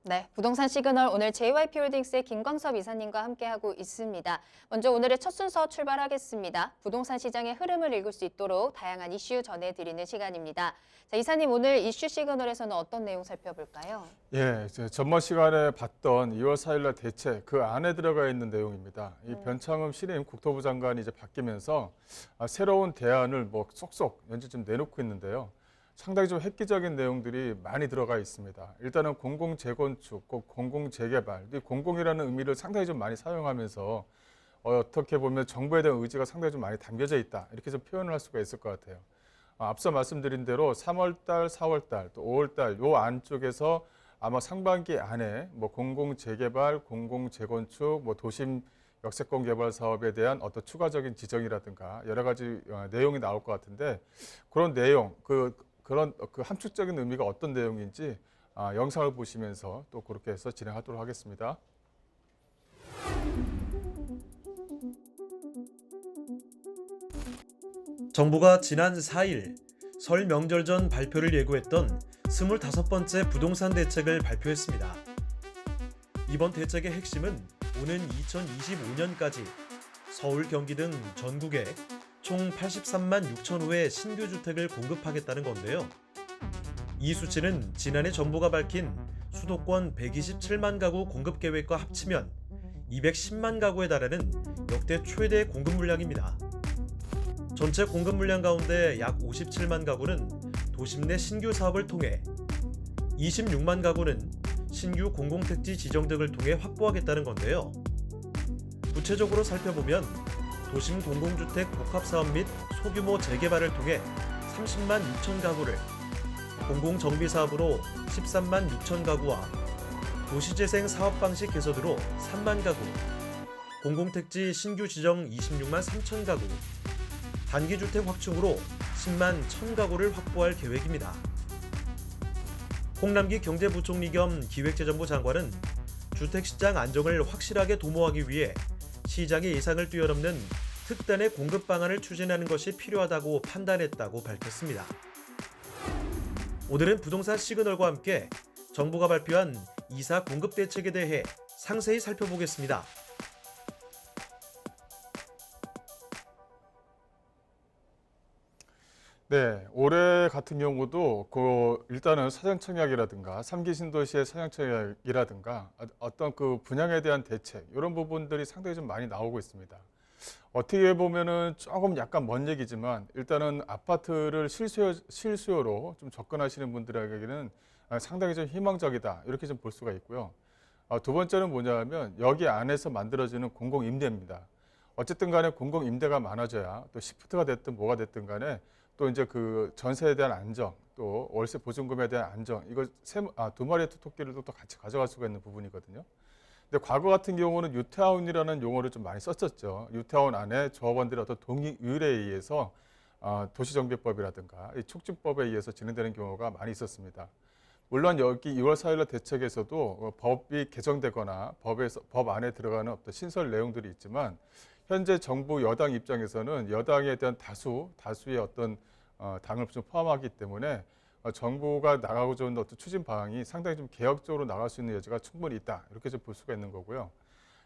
네, 부동산 시그널 오늘 JYP홀딩스의 김광섭 이사님과 함께하고 있습니다. 먼저 오늘의 첫 순서 출발하겠습니다. 부동산 시장의 흐름을 읽을 수 있도록 다양한 이슈 전해드리는 시간입니다. 자, 이사님 오늘 이슈 시그널에서는 어떤 내용 살펴볼까요? 예, 전번 시간에 봤던 2월 4일날 대책 그 안에 들어가 있는 내용입니다. 이 변창흠 신임 국토부 장관이 이제 바뀌면서 새로운 대안을 뭐 쏙쏙 연재 좀 내놓고 있는데요. 상당히 좀 획기적인 내용들이 많이 들어가 있습니다. 일단은 공공재건축, 꼭 공공재개발, 이 공공이라는 의미를 상당히 좀 많이 사용하면서 어떻게 보면 정부에 대한 의지가 상당히 좀 많이 담겨져 있다. 이렇게 좀 표현을 할 수가 있을 것 같아요. 앞서 말씀드린 대로 3월달, 4월달, 또 5월달 요 안쪽에서 아마 상반기 안에 뭐 공공재개발, 공공재건축, 뭐 도심 역세권 개발 사업에 대한 어떤 추가적인 지정이라든가 여러 가지 내용이 나올 것 같은데 그런 내용, 그런 함축적인 의미가 어떤 내용인지 영상을 보시면서 또 그렇게 해서 진행하도록 하겠습니다. 정부가 지난 4일 설 명절 전 발표를 예고했던 25번째 부동산 대책을 발표했습니다. 이번 대책의 핵심은 오는 2025년까지 서울, 경기 등 전국에 총 83만 6천 호의 신규 주택을 공급하겠다는 건데요. 이 수치는 지난해 정부가 밝힌 수도권 127만 가구 공급 계획과 합치면 210만 가구에 달하는 역대 최대 공급 물량입니다. 전체 공급 물량 가운데 약 57만 가구는 도심 내 신규 사업을 통해, 26만 가구는 신규 공공택지 지정 등을 통해 확보하겠다는 건데요. 구체적으로 살펴보면 도심 공공주택 복합사업 및 소규모 재개발을 통해 30만 6천 가구를, 공공정비사업으로 13만 6천 가구와 도시재생 사업방식 개선으로 3만 가구, 공공택지 신규 지정 26만 3천 가구, 단기주택 확충으로 10만 1천 가구를 확보할 계획입니다. 홍남기 경제부총리 겸 기획재정부 장관은 주택시장 안정을 확실하게 도모하기 위해 시장의 예상을 뛰어넘는 특단의 공급 방안을 추진하는 것이 필요하다고 판단했다고 밝혔습니다. 오늘은 부동산 시그널과 함께 정부가 발표한 2사 공급 대책에 대해 상세히 살펴보겠습니다. 네, 올해 같은 경우도 일단은 사전청약이라든가 3기 신도시의 사전청약이라든가 어떤 그 분양에 대한 대책 이런 부분들이 상당히 좀 많이 나오고 있습니다. 어떻게 보면은 조금 약간 먼 얘기지만 일단은 아파트를 실수요로 좀 접근하시는 분들에게는 상당히 좀 희망적이다 이렇게 좀 볼 수가 있고요. 두 번째는 뭐냐면 여기 안에서 만들어지는 공공임대입니다. 어쨌든 간에 공공임대가 많아져야 또 시프트가 됐든 뭐가 됐든 간에 또 이제 그 전세에 대한 안정, 또 월세 보증금에 대한 안정, 이거 두 마리의 토끼를 또 같이 가져갈 수가 있는 부분이거든요. 근데 과거 같은 경우는 유태아운이라는 용어를 좀 많이 썼었죠. 유태아운 안에 조합원들의 어떤 동의율에 의해서 도시정비법이라든가 이 촉진법에 의해서 진행되는 경우가 많이 있었습니다. 물론 여기 2월 4일날 대책에서도 법이 개정되거나 법 안에 들어가는 어떤 신설 내용들이 있지만 현재 정부 여당 입장에서는 여당에 대한 다수의 어떤 당을 좀 포함하기 때문에 정부가 나가고자 하는 어떤 추진 방향이 상당히 좀 개혁적으로 나갈 수 있는 여지가 충분히 있다 이렇게 좀 볼 수가 있는 거고요.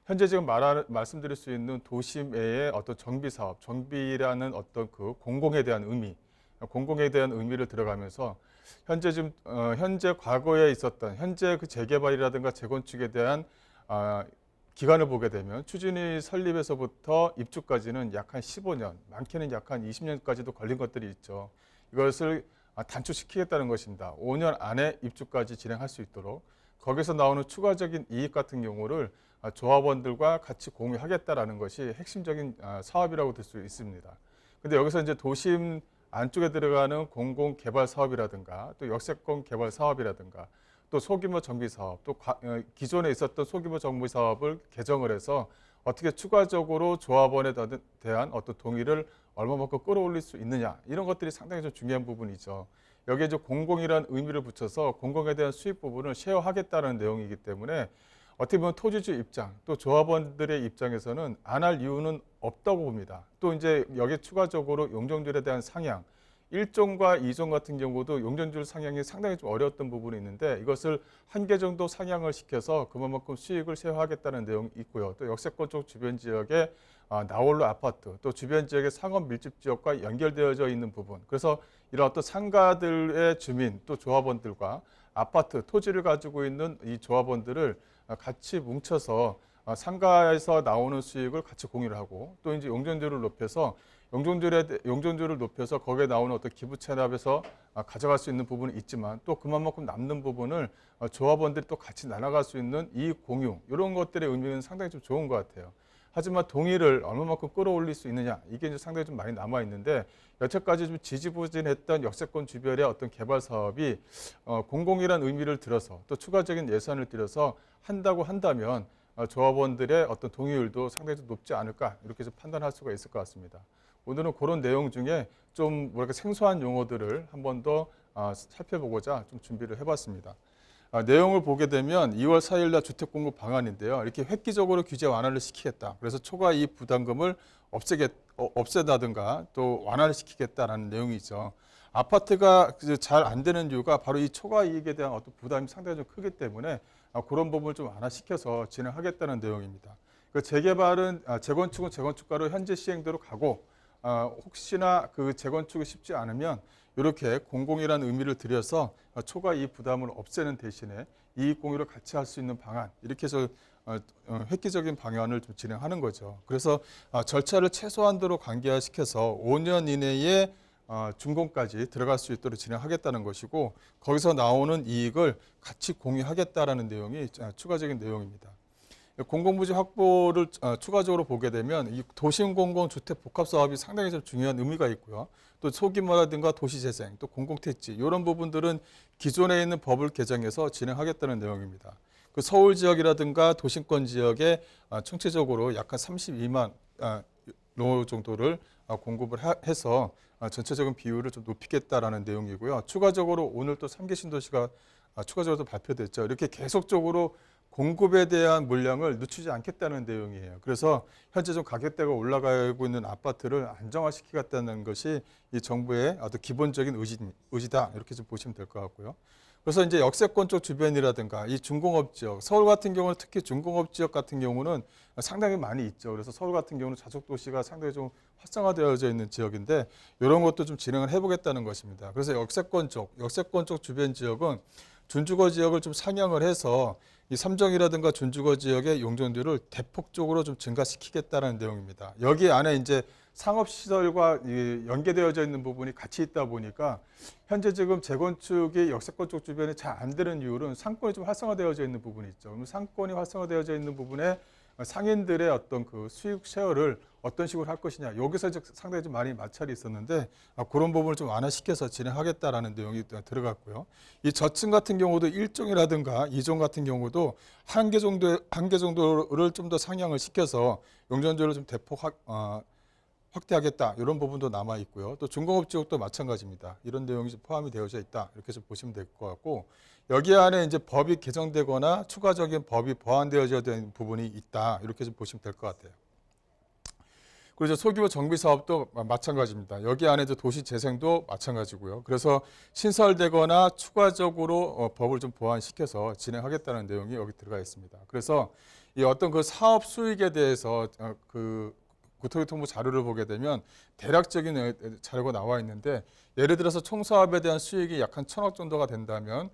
현재 지금 말씀드릴 수 있는 도심의 어떤 정비 사업, 정비라는 어떤 그 공공에 대한 의미를 들어가면서 현재 과거에 있었던 현재 그 재개발이라든가 재건축에 대한 기간을 보게 되면 추진위 설립에서부터 입주까지는 약 한 15년, 많게는 약 한 20년까지도 걸린 것들이 있죠. 이것을 단축시키겠다는 것입니다. 5년 안에 입주까지 진행할 수 있도록 거기서 나오는 추가적인 이익 같은 경우를 조합원들과 같이 공유하겠다라는 것이 핵심적인 사업이라고 들 수 있습니다. 근데 여기서 이제 도심 안쪽에 들어가는 공공개발 사업이라든가 또 역세권 개발 사업이라든가 또 소규모 정비 사업, 또 기존에 있었던 소규모 정비 사업을 개정을 해서 어떻게 추가적으로 조합원에 대한 어떤 동의를 얼마만큼 끌어올릴 수 있느냐 이런 것들이 상당히 좀 중요한 부분이죠. 여기에 이제 공공이라는 의미를 붙여서 공공에 대한 수익 부분을 쉐어하겠다는 내용이기 때문에 어떻게 보면 토지주 입장, 또 조합원들의 입장에서는 안 할 이유는 없다고 봅니다. 또 이제 여기에 추가적으로 용적률에 대한 상향, 1종과 2종 같은 경우도 용적률 상향이 상당히 좀 어려웠던 부분이 있는데 이것을 한 개 정도 상향을 시켜서 그만큼 수익을 쇄화하겠다는 내용이 있고요. 또 역세권 쪽 주변 지역에 나홀로 아파트, 또 주변 지역의 상업 밀집 지역과 연결되어져 있는 부분. 그래서 이런 어떤 상가들의 주민, 또 조합원들과 아파트, 토지를 가지고 있는 이 조합원들을 같이 뭉쳐서 상가에서 나오는 수익을 같이 공유를 하고 또 이제 용적률을 높여서 용적률을 높여서 거기에 나오는 어떤 기부 체납에서 가져갈 수 있는 부분이 있지만 또 그만큼 남는 부분을 조합원들이 또 같이 나눠갈 수 있는 이익 공유 이런 것들의 의미는 상당히 좀 좋은 것 같아요. 하지만 동의를 얼마만큼 끌어올릴 수 있느냐 이게 이제 상당히 좀 많이 남아 있는데 여태까지 좀 지지부진했던 역세권 주변의 어떤 개발 사업이 공공이란 의미를 들어서 또 추가적인 예산을 들여서 한다고 한다면 조합원들의 어떤 동의율도 상당히 좀 높지 않을까 이렇게 좀 판단할 수가 있을 것 같습니다. 오늘은 그런 내용 중에 좀 뭐랄까 생소한 용어들을 한 번 더 살펴보고자 좀 준비를 해봤습니다. 내용을 보게 되면 2월 4일 날 주택공급 방안인데요. 이렇게 획기적으로 규제 완화를 시키겠다. 그래서 초과 이익 부담금을 없애다든가 또 완화를 시키겠다라는 내용이죠. 아파트가 잘 안 되는 이유가 바로 이 초과 이익에 대한 어떤 부담이 상당히 좀 크기 때문에 그런 부분을 좀 완화시켜서 진행하겠다는 내용입니다. 재개발은 재건축은 재건축가로 현재 시행대로 가고 혹시나 그 재건축이 쉽지 않으면 이렇게 공공이라는 의미를 들여서 초과 이익 부담을 없애는 대신에 이익 공유를 같이 할 수 있는 방안 이렇게 해서 획기적인 방안을 좀 진행하는 거죠. 그래서 절차를 최소한도로 간결시켜서 5년 이내에 준공까지 들어갈 수 있도록 진행하겠다는 것이고 거기서 나오는 이익을 같이 공유하겠다라는 내용이 추가적인 내용입니다. 공공부지 확보를 추가적으로 보게 되면 이 도심공공주택 복합사업이 상당히 좀 중요한 의미가 있고요. 또 소규모라든가 도시재생, 또 공공택지 이런 부분들은 기존에 있는 법을 개정해서 진행하겠다는 내용입니다. 그 서울 지역이라든가 도심권 지역에 총체적으로 약 한 32만 로 정도를 공급을 해서 전체적인 비율을 좀 높이겠다라는 내용이고요. 추가적으로 오늘 또 3개 신도시가 추가적으로 발표됐죠. 이렇게 계속적으로 공급에 대한 물량을 늦추지 않겠다는 내용이에요. 그래서 현재 좀 가격대가 올라가고 있는 아파트를 안정화시키겠다는 것이 이 정부의 어떤 기본적인 의지다 이렇게 좀 보시면 될 것 같고요. 그래서 이제 역세권 쪽 주변이라든가 이 중공업 지역, 서울 같은 경우는 특히 중공업 지역 같은 경우는 상당히 많이 있죠. 그래서 서울 같은 경우는 자족 도시가 상당히 좀 활성화되어져 있는 지역인데 이런 것도 좀 진행을 해보겠다는 것입니다. 그래서 역세권 쪽 주변 지역은 준주거 지역을 좀 상향을 해서 이 삼정이라든가 준주거 지역의 용적률을 대폭적으로 좀 증가시키겠다는 내용입니다. 여기 안에 이제 상업시설과 연계되어져 있는 부분이 같이 있다 보니까 현재 지금 재건축이 역세권 쪽 주변에 잘 안 되는 이유는 상권이 좀 활성화되어져 있는 부분이 있죠. 그럼 상권이 활성화되어져 있는 부분에 상인들의 어떤 그 수익 쉐어를 어떤 식으로 할 것이냐. 여기서 상당히 좀 많이 마찰이 있었는데 그런 부분을 좀 완화시켜서 진행하겠다라는 내용이 들어갔고요. 이 저층 같은 경우도 1종이라든가 2종 같은 경우도 한 개 정도를 좀 더 상향을 시켜서 용적률을 좀 대폭 확대하겠다 이런 부분도 남아 있고요. 또 중공업 지역도 마찬가지입니다. 이런 내용이 좀 포함이 되어져 있다 이렇게 좀 보시면 될 것 같고 여기 안에 이제 법이 개정되거나 추가적인 법이 보완되어져 있는 부분이 있다 이렇게 좀 보시면 될 것 같아요. 그리고 소규모 정비 사업도 마찬가지입니다. 여기 안에 도시 재생도 마찬가지고요. 그래서 신설되거나 추가적으로 법을 좀 보완시켜서 진행하겠다는 내용이 여기 들어가 있습니다. 그래서 이 어떤 그 사업 수익에 대해서 국토교통부 자료를 보게 되면 대략적인 자료가 나와 있는데 예를 들어서 총사업에 대한 수익이 약 한 1,000억 정도가 된다면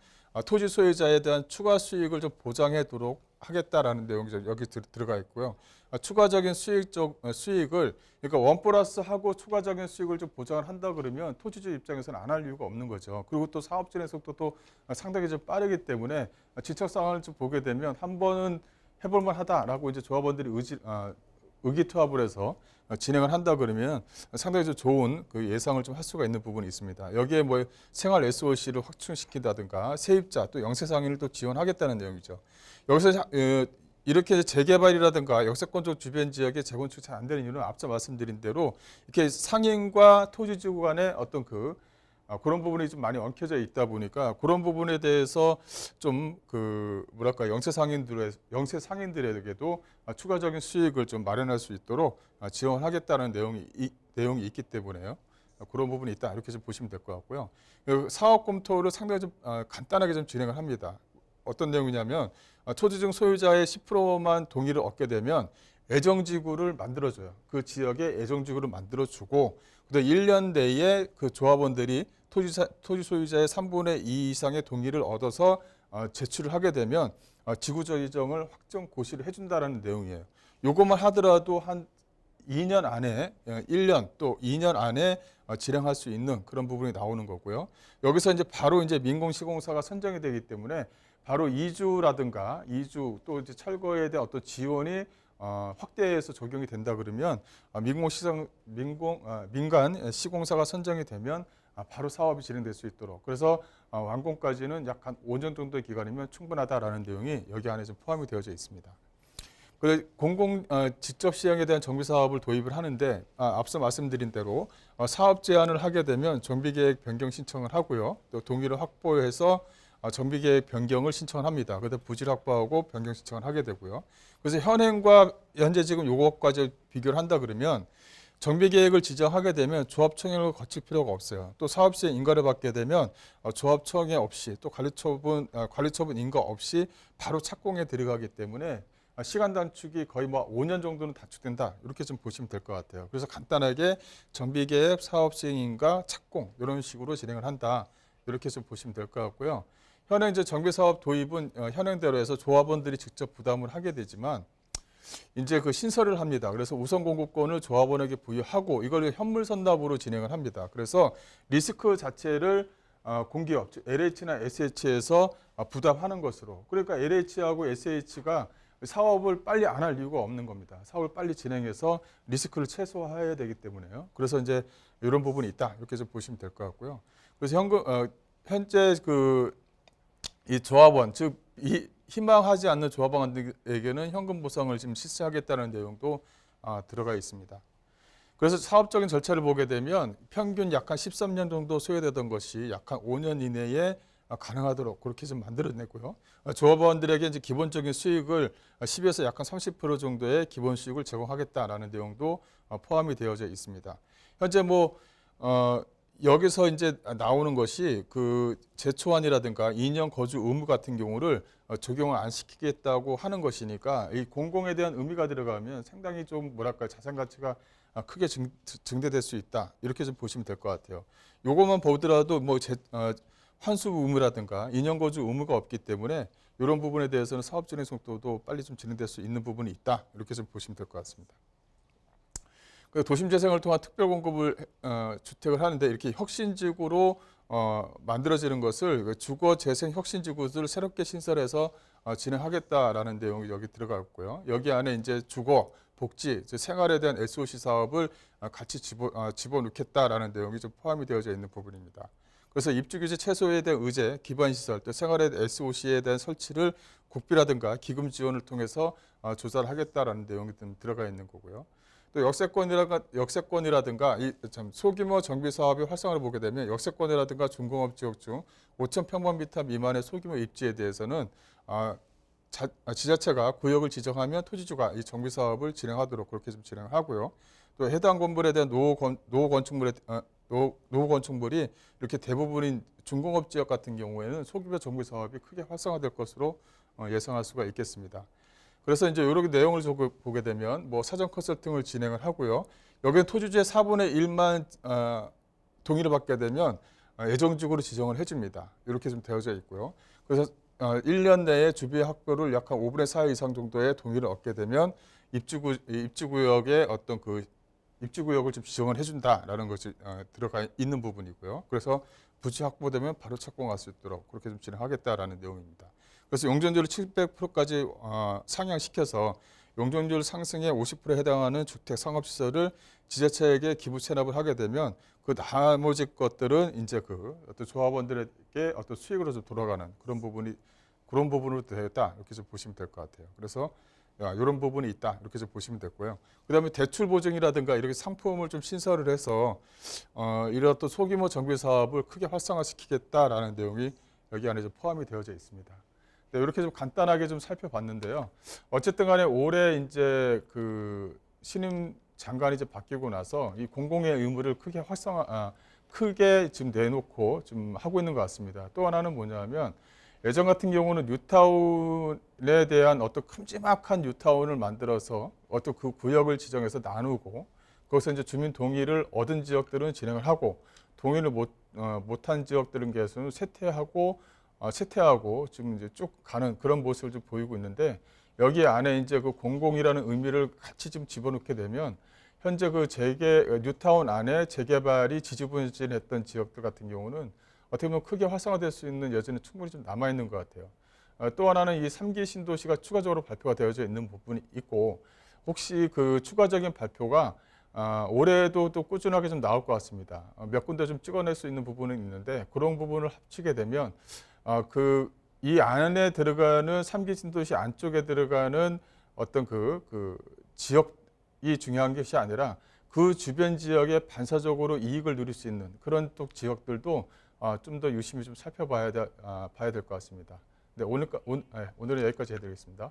토지 소유자에 대한 추가 수익을 좀 보장하도록 하겠다라는 내용이 여기 들어가 있고요. 추가적인 수익을 그러니까 원 플러스 하고 추가적인 수익을 좀 보장을 한다 그러면 토지주 입장에서는 안 할 이유가 없는 거죠. 그리고 또 사업 진행 속도도 상당히 좀 빠르기 때문에 지적 상황을 좀 보게 되면 한 번은 해볼 만하다라고 이제 조합원들이 의기투합을 해서 진행을 한다 그러면 상당히 좀 좋은 그 예상을 좀 할 수가 있는 부분이 있습니다. 여기에 뭐 생활 SOC를 확충시킨다든가 세입자 또 영세 상인을 또 지원하겠다는 내용이죠. 여기서 이렇게 재개발이라든가 역세권 쪽 주변 지역에 재건축이 잘 안 되는 이유는 앞서 말씀드린 대로 이렇게 상인과 토지주 간의 어떤 그런 부분이 좀 많이 엉켜져 있다 보니까 그런 부분에 대해서 좀 뭐랄까 영세 상인들에게도 추가적인 수익을 좀 마련할 수 있도록 지원하겠다는 내용이 있기 때문에요. 그런 부분이 있다 이렇게 좀 보시면 될 것 같고요. 그 사업 검토를 상당히 좀 간단하게 좀 진행을 합니다. 어떤 내용이냐면 토지증 소유자의 10%만 동의를 얻게 되면 애정지구를 만들어줘요. 그 지역에 애정지구를 만들어주고 그다음 1년 내에 그 조합원들이 토지 소유자의 3분의 2 이상의 동의를 얻어서 제출을 하게 되면 지구적 이정을 확정 고시를 해준다라는 내용이에요. 요것만 하더라도 한 2년 안에 1년 또 2년 안에 진행할 수 있는 그런 부분이 나오는 거고요. 여기서 이제 바로 이제 민공시공사가 선정이 되기 때문에 바로 이주라든가 이주 또 이제 철거에 대한 어떤 지원이 확대해서 적용이 된다 그러면 민간 시공사가 선정이 되면 바로 사업이 진행될 수 있도록 그래서 완공까지는 약 한 5년 정도의 기간이면 충분하다라는 내용이 여기 안에 좀 포함이 되어져 있습니다. 그래서 공공 직접 시행에 대한 정비 사업을 도입을 하는데 앞서 말씀드린 대로 사업 제안을 하게 되면 정비계획 변경 신청을 하고요. 또 동의를 확보해서 정비계획 변경을 신청을 합니다. 그래서 부지를 확보하고 변경 신청을 하게 되고요. 그래서 현행과 현재 지금 요것까지 비교를 한다 그러면 정비계획을 지정하게 되면 조합총회를 거칠 필요가 없어요. 또 사업시에 인가를 받게 되면 조합총회 없이 또 관리처분 인가 없이 바로 착공에 들어가기 때문에 시간 단축이 거의 뭐 5년 정도는 단축된다. 이렇게 좀 보시면 될 것 같아요. 그래서 간단하게 정비계획, 사업시행인가, 착공 이런 식으로 진행을 한다. 이렇게 좀 보시면 될 것 같고요. 현행 이제 정비사업 도입은 현행대로 해서 조합원들이 직접 부담을 하게 되지만 이제 그 신설을 합니다. 그래서 우선 공급권을 조합원에게 부여하고 이걸 현물 선납으로 진행을 합니다. 그래서 리스크 자체를 공기업, 즉 LH나 SH에서 부담하는 것으로. 그러니까 LH하고 SH가 사업을 빨리 안 할 이유가 없는 겁니다. 사업을 빨리 진행해서 리스크를 최소화해야 되기 때문에요. 그래서 이제 이런 부분이 있다. 이렇게 좀 보시면 될 것 같고요. 그래서 현재 이 조합원, 즉 희망하지 않는 조합원에게는 현금 보상을 지금 실시하겠다는 내용도 들어가 있습니다. 그래서 사업적인 절차를 보게 되면 평균 약 한 13년 정도 소요되던 것이 약 한 5년 이내에 가능하도록 그렇게 좀 만들어내고요. 조합원들에게 이제 기본적인 수익을 10에서 약 한 30% 정도의 기본 수익을 제공하겠다라는 내용도 포함이 되어져 있습니다. 현재 여기서 이제 나오는 것이 그 제초안이라든가 2년 거주 의무 같은 경우를 적용을 안 시키겠다고 하는 것이니까 이 공공에 대한 의미가 들어가면 상당히 좀 뭐랄까 자산 가치가 크게 증대될 수 있다. 이렇게 좀 보시면 될 것 같아요. 요것만 보더라도 환수 의무라든가 2년 거주 의무가 없기 때문에 이런 부분에 대해서는 사업 진행 속도도 빨리 좀 진행될 수 있는 부분이 있다. 이렇게 좀 보시면 될 것 같습니다. 도심 재생을 통한 특별 공급을 주택을 하는데 이렇게 혁신지구로 만들어지는 것을 주거 재생 혁신지구를 새롭게 신설해서 진행하겠다라는 내용이 여기 들어가 있고요. 여기 안에 이제 주거, 복지, 생활에 대한 SOC 사업을 같이 집어넣겠다라는 내용이 좀 포함이 되어져 있는 부분입니다. 그래서 입주규제 최소에 대한 의제, 기반시설, 또 생활의 SOC에 대한 설치를 국비라든가 기금 지원을 통해서 조사를 하겠다라는 내용이 좀 들어가 있는 거고요. 또 역세권이라든가 소규모 정비 사업의 활성화를 보게 되면 역세권이라든가 중공업 지역 중 5,000평방미터 미만의 소규모 입지에 대해서는 지자체가 구역을 지정하면 토지주가 이 정비 사업을 진행하도록 그렇게 좀 진행하고요. 또 해당 건물에 대한 노후 건축물이 이렇게 대부분인 중공업 지역 같은 경우에는 소규모 정비 사업이 크게 활성화될 것으로 예상할 수가 있겠습니다. 그래서 이제 이런 내용을 보게 되면 사전 컨설팅을 진행을 하고요. 여기는 토지주의 4분의 1만 동의를 받게 되면 예정지구로 지정을 해줍니다. 이렇게 좀 되어져 있고요. 그래서 1년 내에 주비 확보를 약 한 5분의 4 이상 정도의 동의를 얻게 되면 입지구역의 어떤 입지구역을 좀 지정을 해준다라는 것이 들어가 있는 부분이고요. 그래서 부지 확보되면 바로 착공할 수 있도록 그렇게 좀 진행하겠다라는 내용입니다. 그래서 용적률을 700%까지 상향시켜서 용적률 상승의 50%에 해당하는 주택 상업시설을 지자체에게 기부 체납을 하게 되면 그 나머지 것들은 이제 어떤 조합원들에게 어떤 수익으로 좀 돌아가는 그런 부분으로 되었다 이렇게 좀 보시면 될 것 같아요. 그래서 이런 부분이 있다 이렇게 좀 보시면 됐고요. 그다음에 대출 보증이라든가 이렇게 상품을 좀 신설을 해서 이런 또 소규모 정비 사업을 크게 활성화시키겠다라는 내용이 여기 안에 좀 포함이 되어져 있습니다. 네, 이렇게 좀 간단하게 좀 살펴봤는데요. 어쨌든 간에 올해 이제 신임 장관이 이제 바뀌고 나서 이 공공의 의무를 크게 지금 내놓고 좀 하고 있는 것 같습니다. 또 하나는 뭐냐면 예전 같은 경우는 뉴타운에 대한 어떤 큼지막한 뉴타운을 만들어서 어떤 그 구역을 지정해서 나누고 거기서 이제 주민 동의를 얻은 지역들은 진행을 하고 동의를 못한 지역들은 계속 쇠퇴하고 지금 이제 쭉 가는 그런 모습을 좀 보이고 있는데 여기 안에 이제 그 공공이라는 의미를 같이 좀 집어넣게 되면 현재 그 뉴타운 안에 재개발이 지지부진했던 지역들 같은 경우는 어떻게 보면 크게 활성화될 수 있는 여지는 충분히 좀 남아 있는 것 같아요. 또 하나는 이 3기 신도시가 추가적으로 발표가 되어져 있는 부분이 있고 혹시 그 추가적인 발표가 올해도 또 꾸준하게 좀 나올 것 같습니다. 몇 군데 좀 찍어낼 수 있는 부분은 있는데 그런 부분을 합치게 되면 이 안에 들어가는 3기 신도시 안쪽에 들어가는 어떤 그 지역이 중요한 것이 아니라 그 주변 지역에 반사적으로 이익을 누릴 수 있는 그런 또 지역들도 좀 더 유심히 좀 살펴봐야 될 것 같습니다. 네, 오늘은 여기까지 해드리겠습니다.